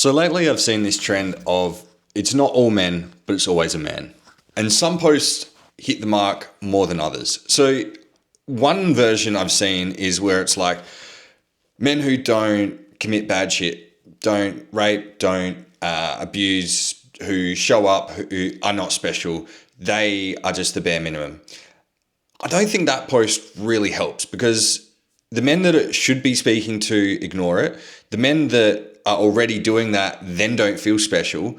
So lately I've seen this trend of it's not all men, but it's always a man. And some posts hit the mark more than others. So one version I've seen is where it's like men who don't commit bad shit, don't rape, don't abuse, who show up, who are not special, they are just the bare minimum. I don't think that post really helps because the men that it should be speaking to ignore it. The men that are already doing that then don't feel special.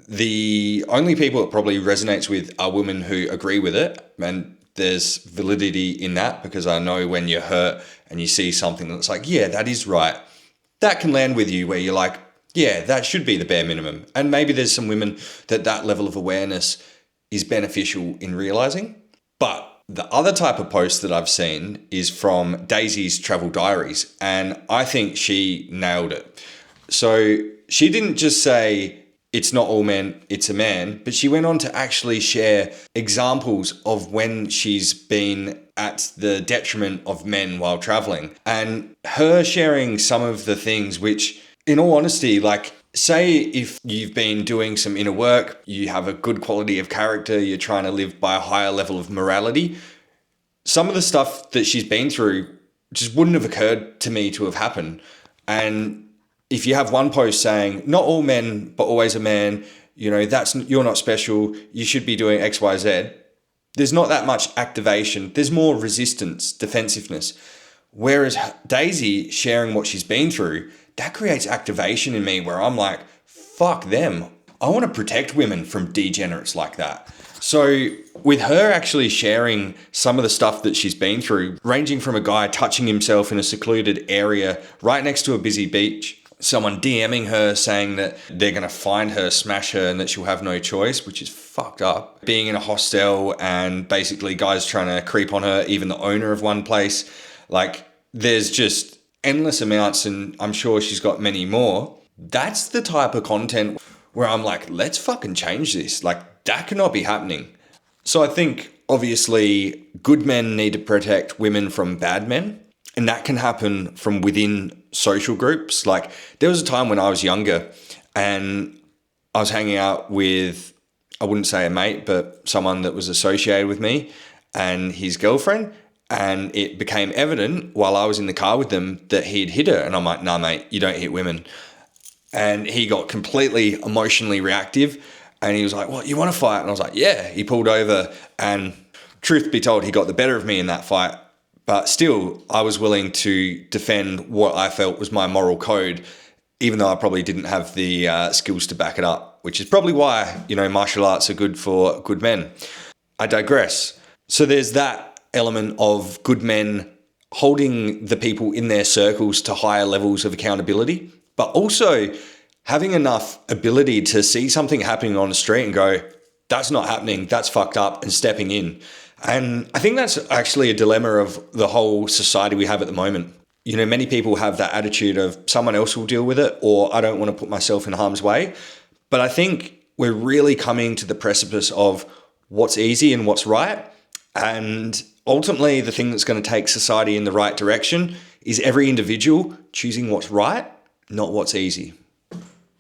The only people it probably resonates with are women who agree with it. And there's validity in that because I know when you're hurt and you see something that's like, yeah, that is right. That can land with you where you're like, yeah, that should be the bare minimum. And maybe there's some women that level of awareness is beneficial in realizing. But the other type of post that I've seen is from Daisy's Travel Diaries, and I think she nailed it. So she didn't just say, it's not all men, it's a man, but she went on to actually share examples of when she's been at the detriment of men while traveling. And her sharing some of the things which, in all honesty, like, say if you've been doing some inner work, you have a good quality of character, you're trying to live by a higher level of morality, some of the stuff that she's been through just wouldn't have occurred to me to have happened. And if you have one post saying, not all men, but always a man, you know, you're not special, you should be doing X, Y, Z, there's not that much activation. There's more resistance, defensiveness. Whereas Daisy sharing what she's been through, that creates activation in me where I'm like, fuck them. I want to protect women from degenerates like that. So with her actually sharing some of the stuff that she's been through, ranging from a guy touching himself in a secluded area right next to a busy beach, someone DMing her saying that they're going to find her, smash her, and that she'll have no choice, which is fucked up. Being in a hostel and basically guys trying to creep on her, even the owner of one place. Like, there's just endless amounts, and I'm sure she's got many more. That's the type of content where I'm like, let's fucking change this. Like, that cannot be happening. So I think, obviously, good men need to protect women from bad men. And that can happen from within social groups. Like, there was a time when I was younger and I was hanging out with, I wouldn't say a mate, but someone that was associated with me and his girlfriend. And it became evident while I was in the car with them that he'd hit her. And I'm like, nah, mate, you don't hit women. And he got completely emotionally reactive. And he was like, what, you want to fight? And I was like, yeah. He pulled over and truth be told, he got the better of me in that fight. But still, I was willing to defend what I felt was my moral code, even though I probably didn't have the skills to back it up, which is probably why, you know, martial arts are good for good men. I digress. So there's that element of good men holding the people in their circles to higher levels of accountability, but also having enough ability to see something happening on the street and go, that's not happening, that's fucked up, and stepping in. And I think that's actually a dilemma of the whole society we have at the moment. You know, many people have that attitude of someone else will deal with it, or I don't want to put myself in harm's way. But I think we're really coming to the precipice of what's easy and what's right. And ultimately, the thing that's going to take society in the right direction is every individual choosing what's right, not what's easy.